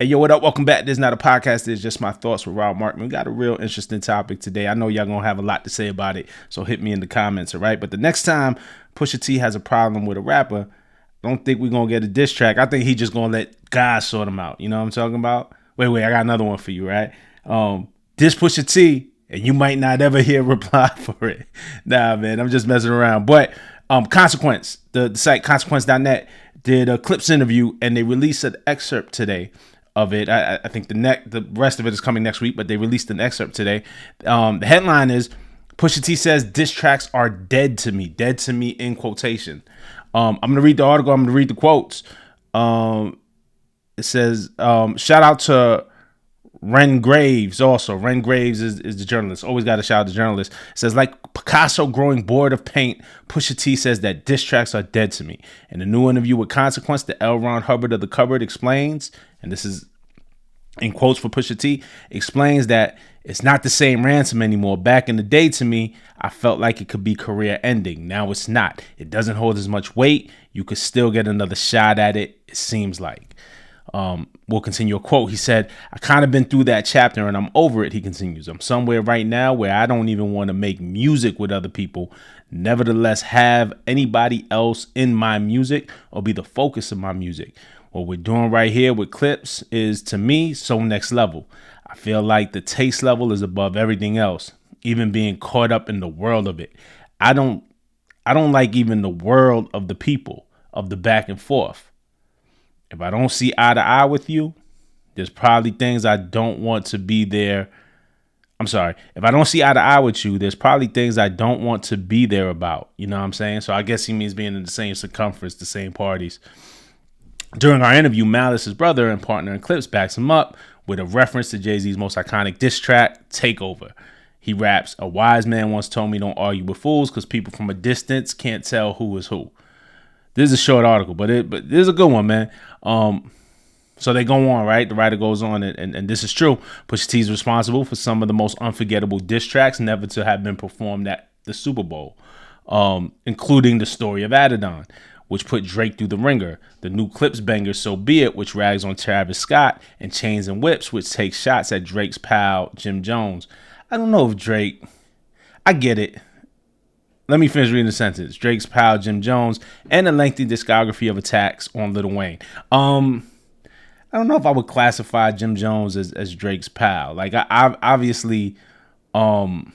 Hey, yo, what up? Welcome back. This is not a podcast. It's just my thoughts with Rob Markman. We got a real interesting topic today. I know y'all going to have a lot to say about it, so hit me in the comments, all right? But the next time Pusha T has a problem with a rapper, I don't think we're going to get a diss track. I think he just going to let God sort him out. You know what I'm talking about? Wait, I got another one for you, right? Diss Pusha T, and you might not ever hear a reply for it. Nah, man, I'm just messing around. But Consequence, the site consequence.net did a clipse interview, and they released an excerpt today of it. I think the rest of it is coming next week, but they released an excerpt today. The headline is Pusha T says diss tracks are dead to me in quotation. I'm gonna read the article. I'm gonna read the quotes. It says shout out to Ren Graves. Also, Ren Graves is the journalist. Always got to shout out the journalist. It says, like Picasso growing bored of paint, Pusha T says that diss tracks are dead to me. In a new interview with Consequence, the L. Ron Hubbard of the cupboard explains, and this is in quotes for Pusha T, explains that it's not the same ransom anymore. Back in the day, to me, I felt like it could be career ending. Now it's not. It doesn't hold as much weight. You could still get another shot at it, it seems like. We'll continue a quote. He said, I kind of been through that chapter and I'm over it. He continues, I'm somewhere right now where I don't even want to make music with other people. Nevertheless, have anybody else in my music or be the focus of my music. What we're doing right here with Clipse is, to me, so next level. I feel like the taste level is above everything else, even being caught up in the world of it. I don't like even the world of the people, of the back and forth. If I don't see eye to eye with you, there's probably things I don't want to be there. I'm sorry. If I don't see eye to eye with you, there's probably things I don't want to be there about. You know what I'm saying? So I guess he means being in the same circumference, the same parties. During our interview, Malice, his brother and partner in Clipse, backs him up with a reference to Jay-Z's most iconic diss track, Takeover. He raps, a wise man once told me don't argue with fools because people from a distance can't tell who is who. This is a short article, but this is a good one, man. So they go on, right? The writer goes on, and this is true. Pusha T is responsible for some of the most unforgettable diss tracks never to have been performed at the Super Bowl, including The Story of Adidon, which put Drake through the ringer, the new Clipse banger, So Be It, which rags on Travis Scott, and Chains and Whips, which takes shots at Drake's pal, Jim Jones. I don't know if Drake, I get it. Let me finish reading the sentence. Drake's pal, Jim Jones, and a lengthy discography of attacks on Lil Wayne. I don't know if I would classify Jim Jones as Drake's pal. Like, I obviously, when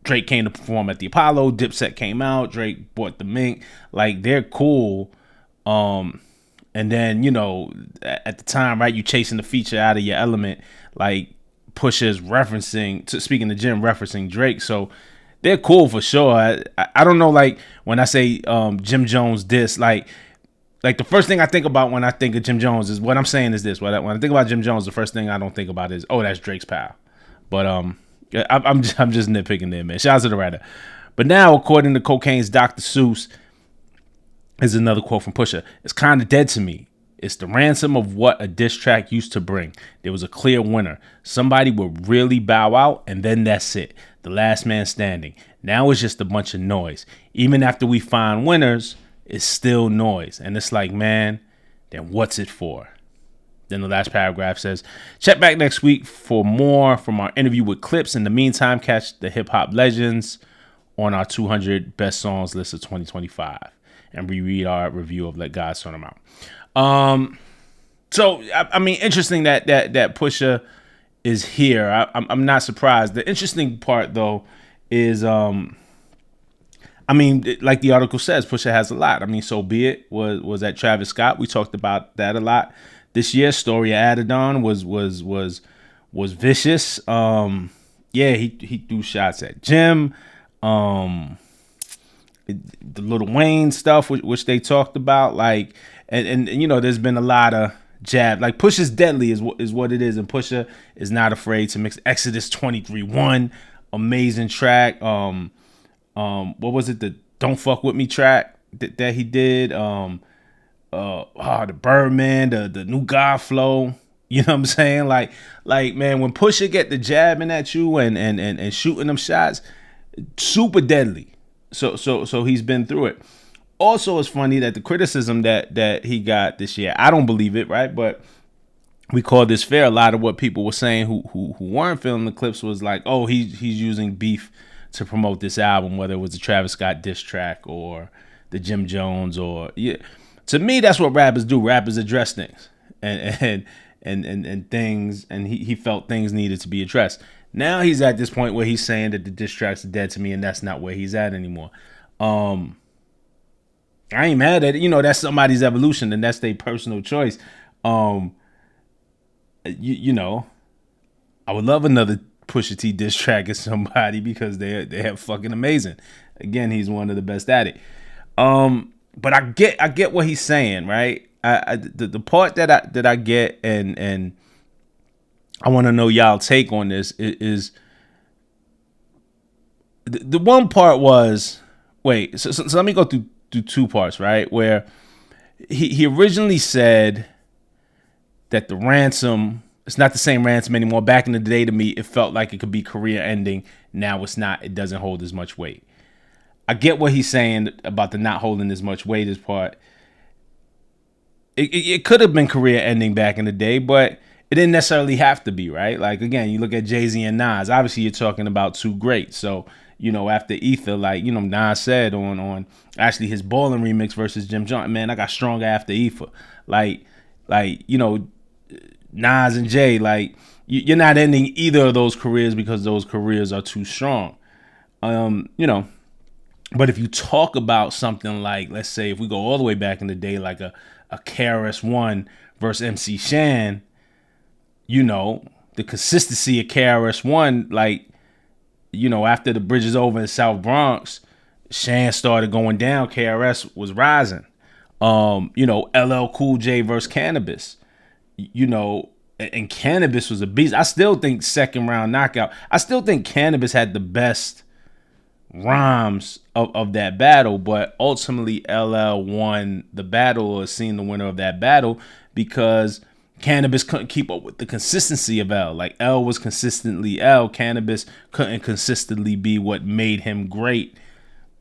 Drake came to perform at the Apollo, Dipset came out, Drake bought the Mink. Like, they're cool. And then, you know, at the time, right, you chasing the feature out of your element. Like, Pusha's speaking to Jim, referencing Drake. So, they're cool for sure. I don't know, like, when I say Jim Jones diss, like the first thing I think about when I think of Jim Jones is, what I'm saying is this. When I think about Jim Jones, the first thing I don't think about is, oh, that's Drake's pal. But I'm just nitpicking there, man. Shout out to the writer. But now, according to Cocaine's Dr. Seuss, is another quote from Pusha. It's kind of dead to me. It's the ransom of what a diss track used to bring. There was a clear winner. Somebody would really bow out, and then that's it. The last man standing. Now it's just a bunch of noise. Even after we find winners, it's still noise. And it's like, man, then what's it for? Then the last paragraph says, check back next week for more from our interview with Clipse. In the meantime, catch the hip hop legends on our 200 best songs list of 2025 and reread our review of Let God Sort 'Em Out. So I mean, interesting that Pusha is here. I'm not surprised. The interesting part, though, is I mean, like the article says, Pusha has a lot. I mean, So Be It was at Travis Scott. We talked about that a lot this year. Story of Adidon was vicious. Yeah, he threw shots at Jim. The Lil Wayne stuff, which they talked about, like, and you know, there's been a lot of jab. Like, Pusha's deadly is what it is, and Pusha is not afraid to mix. Exodus 23:1, amazing track. What was it? The Don't Fuck With Me track that he did. The Birdman, the new God flow. You know what I'm saying? Like man, when Pusha get the jabbing at you and shooting them shots, super deadly. So he's been through it. Also, it's funny that the criticism that he got this year, I don't believe it, right? But we call this fair. A lot of what people were saying who weren't feeling the clips was like, oh, he's using beef to promote this album, whether it was the Travis Scott diss track or the Jim Jones or yeah. To me, that's what rappers do. Rappers address things and things, and he felt things needed to be addressed. Now he's at this point where he's saying that the diss tracks are dead to me, and that's not where he's at anymore. I ain't mad at it. You know, that's somebody's evolution, and that's their personal choice. You know, I would love another Pusha T diss track as somebody because they have fucking amazing. Again, he's one of the best at it. But I get what he's saying, right? The part that I get and I want to know y'all take on this is the one part was so let me go through two parts, right? Where he originally said that the ransom, it's not the same ransom anymore. Back in the day, to me, it felt like it could be career ending. Now it's not. It doesn't hold as much weight. I get what he's saying about the not holding as much weight as part. It could have been career ending back in the day, but it didn't necessarily have to be, right? Like, again, you look at Jay-Z and Nas. Obviously, you're talking about two greats. So, you know, after Ether, like, you know, Nas said on actually his Ballin' remix versus Jim Jones, man, I got stronger after Ether. Like, you know, Nas and Jay, like, you're not ending either of those careers because those careers are too strong. You know, but if you talk about something like, let's say, if we go all the way back in the day, like a KRS-One versus MC Shan, you know, the consistency of KRS-One, like, you know, after the Bridge is over in South Bronx, Shan started going down, KRS was rising. You know, LL Cool J versus Cannabis, you know, and Cannabis was a beast. I still think second round knockout. I still think Cannabis had the best rhymes of that battle, but ultimately LL won the battle or seen the winner of that battle because Cannabis couldn't keep up with the consistency of L. Like, L was consistently L. Cannabis couldn't consistently be what made him great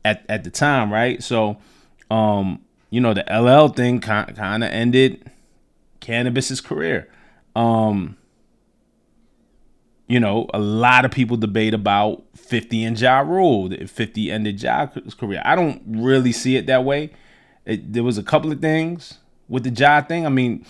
at the time, right? So, you know, the LL thing kind of ended Cannabis's career. You know, a lot of people debate about 50 and Ja Rule. If 50 ended Ja's career, I don't really see it that way. There was a couple of things with the Ja thing. I mean,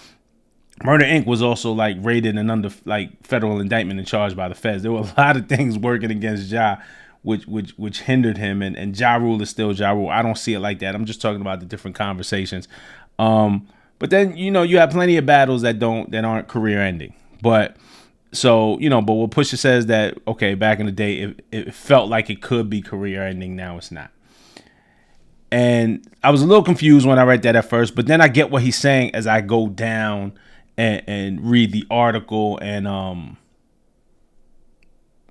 Murder Inc. was also like raided and under like federal indictment and charged by the feds. There were a lot of things working against Ja, which hindered him. And Ja Rule is still Ja Rule. I don't see it like that. I'm just talking about the different conversations. But then, you know, you have plenty of battles that aren't career ending. But so, you know, but what Pusha says that, okay, back in the day, it felt like it could be career ending. Now it's not. And I was a little confused when I read that at first, but then I get what he's saying as I go down and read the article and,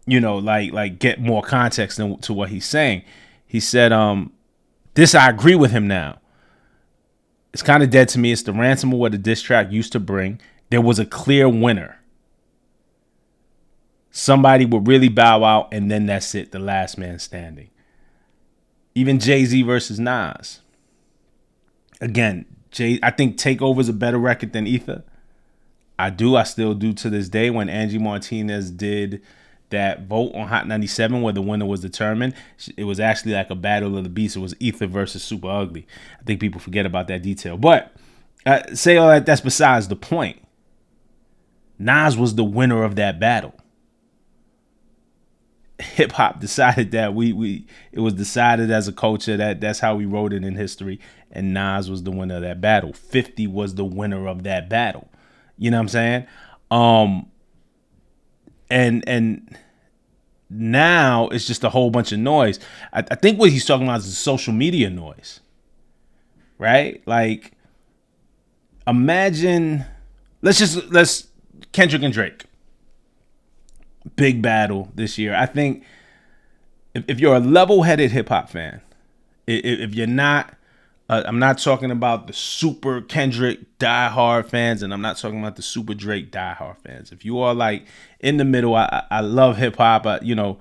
you know, like get more context to what he's saying. He said, this, I agree with him now. It's kind of dead to me. It's the ransom of what a diss track used to bring. There was a clear winner. Somebody would really bow out, and then that's it, the last man standing. Even Jay-Z versus Nas. Again, I think Takeover's a better record than Ether. I still do to this day. When Angie Martinez did that vote on Hot 97 where the winner was determined, it was actually like a battle of the beasts. It was Ether versus Super Ugly. I think people forget about that detail. But say all that, that's besides the point. Nas was the winner of that battle. Hip hop decided that it was decided as a culture that's how we wrote it in history, and Nas was the winner of that battle. 50 was the winner of that battle. You know what I'm saying? And now it's just a whole bunch of noise. I think what he's talking about is the social media noise, right? Like, imagine, let's Kendrick and Drake. Big battle this year. I think if you're a level-headed hip-hop fan, if you're not, I'm not talking about the super Kendrick diehard fans, and I'm not talking about the super Drake diehard fans. If you are like in the middle, I love hip-hop. You know,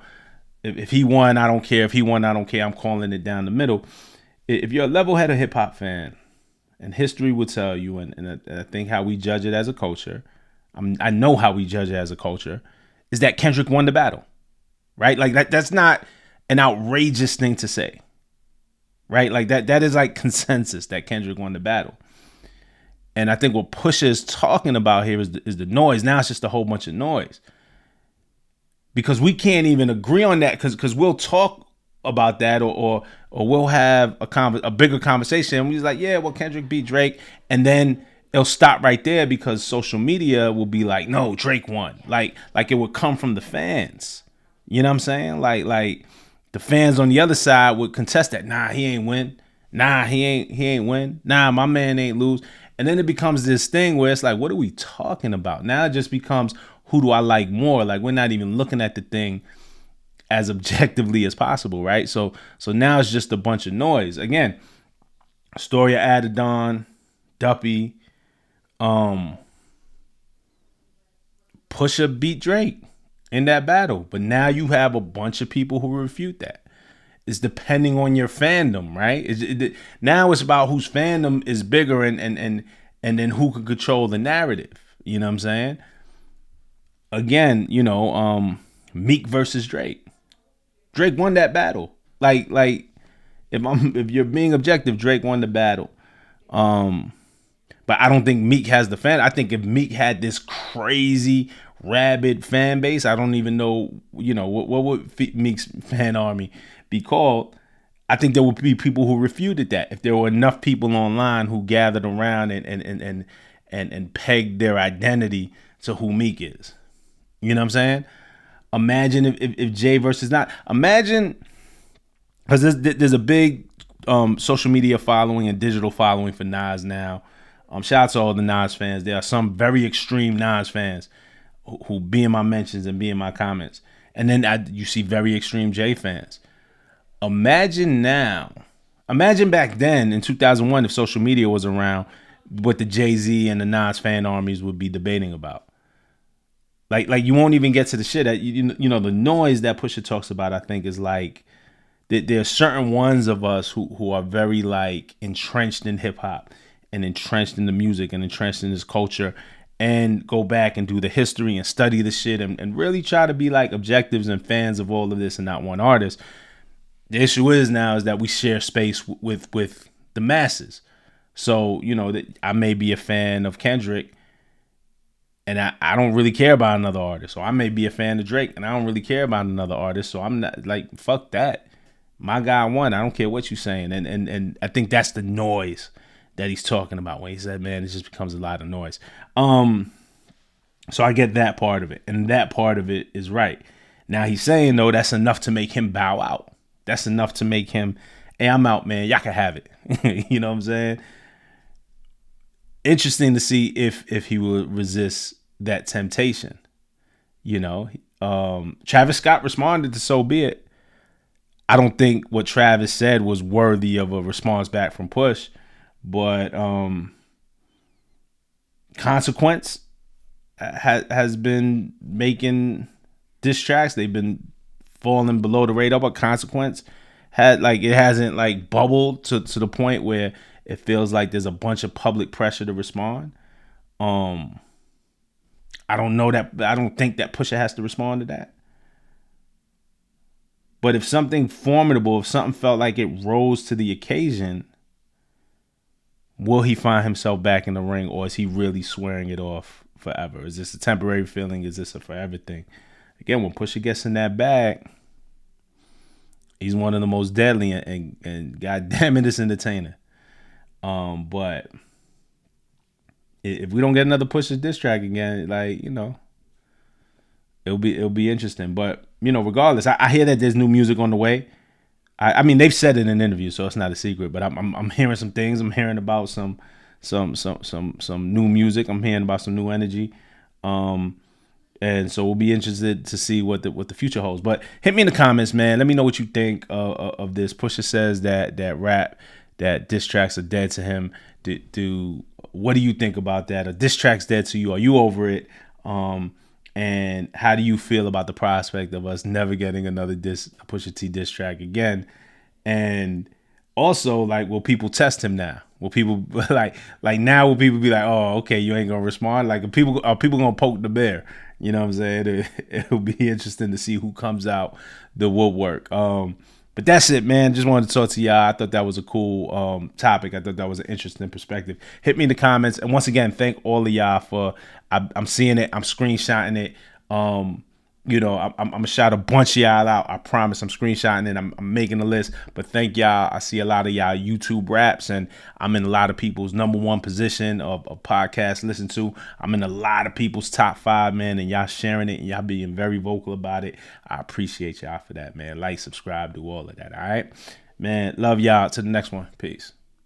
if he won, I don't care. If he won, I don't care. I'm calling it down the middle. If you're a level-headed hip hop fan, and history will tell you, and I think how we judge it as a culture, I know how we judge it as a culture, is that Kendrick won the battle, right? Like that's not an outrageous thing to say, right? Like that is like consensus that Kendrick won the battle. And I think what Pusha is talking about here is the noise. Now it's just a whole bunch of noise. Because we can't even agree on that because we'll talk about that or we'll have a bigger conversation. And we're like, yeah, well, Kendrick beat Drake. And then it'll stop right there because social media will be like, no, Drake won. Like it would come from the fans. You know what I'm saying? Like the fans on the other side would contest that. Nah, he ain't win. Nah, he ain't win. Nah, my man ain't lose. And then it becomes this thing where it's like, what are we talking about? Now it just becomes, who do I like more? Like we're not even looking at the thing as objectively as possible, right? So now it's just a bunch of noise. Again, Story of Adidon, Duppy, Pusha beat Drake in that battle. But now you have a bunch of people who refute that. It's depending on your fandom, right? Now it's about whose fandom is bigger and then who can control the narrative. You know what I'm saying? Again, Meek versus Drake. Drake won that battle. Like if you're being objective, Drake won the battle. But I don't think Meek has the fan. I think if Meek had this crazy rabid fan base, I don't even know, what would Meek's fan army be called. I think there would be people who refuted that if there were enough people online who gathered around and pegged their identity to who Meek is. You know what I'm saying? Imagine if Jay versus not. Imagine, because there's a big social media following and digital following for Nas now. Shout out to all the Nas fans. There are some very extreme Nas fans who be in my mentions and be in my comments. And then you see very extreme Jay fans. Imagine back then in 2001, if social media was around, what the Jay-Z and the Nas fan armies would be debating about. Like you won't even get to the shit that the noise that Pusha talks about. I think is like there are certain ones of us who are very like entrenched in hip hop and entrenched in the music and entrenched in this culture, and go back and do the history and study the shit and really try to be like objectives and fans of all of this and not one artist. The issue is that we share space with the masses. So that I may be a fan of Kendrick, and I don't really care about another artist. So I may be a fan of Drake, and I don't really care about another artist. So I'm not like, fuck that. My guy won. I don't care what you're saying. And I think that's the noise that he's talking about when he said, man, it just becomes a lot of noise. So I get that part of it. And that part of it is right. Now he's saying, though, that's enough to make him bow out. That's enough to make him, hey, I'm out, man. Y'all can have it. You know what I'm saying? Interesting to see if he will resist that temptation. Travis Scott responded to "So Be It." I don't think what Travis said was worthy of a response back from Push, but Consequence has been making diss tracks. They've been falling below the radar, but Consequence it hasn't like bubbled to the point where it feels like there's a bunch of public pressure to respond. I don't think that Pusha has to respond to that. But if something formidable, if something felt like it rose to the occasion, will he find himself back in the ring, or is he really swearing it off forever? Is this a temporary feeling? Is this a forever thing? Again, when Pusha gets in that bag, he's one of the most deadly and goddamn it, it's entertaining. But if we don't get another Pusha diss track again, it'll be interesting. But regardless, I hear that there's new music on the way. I mean, they've said it in interviews, so it's not a secret. But I'm hearing some things. I'm hearing about some new music. I'm hearing about some new energy. And so we'll be interested to see what the future holds. But hit me in the comments, man. Let me know what you think of this. Pusha says that diss tracks are dead to him. What do you think about that? Are diss tracks dead to you? Are you over it? And how do you feel about the prospect of us never getting another Pusha T diss track again? And Also, like, will people test him now? Will people like now? Will people be like, oh, okay, you ain't gonna respond? Like, are people gonna poke the bear? You know what I'm saying? It'll be interesting to see who comes out the woodwork. But that's it, man. Just wanted to talk to y'all. I thought that was a cool topic. I thought that was an interesting perspective. Hit me in the comments, and once again, thank all of y'all for. I'm seeing it. I'm screenshotting it. I'm gonna shout a bunch of y'all out. I promise. I'm screenshotting it. I'm making a list. But thank y'all. I see a lot of y'all YouTube raps, and I'm in a lot of people's #1 position of podcast listen to. I'm in a lot of people's top 5, man, and y'all sharing it and y'all being very vocal about it. I appreciate y'all for that, man. Like, subscribe, do all of that. All right, man. Love y'all. To the next one. Peace.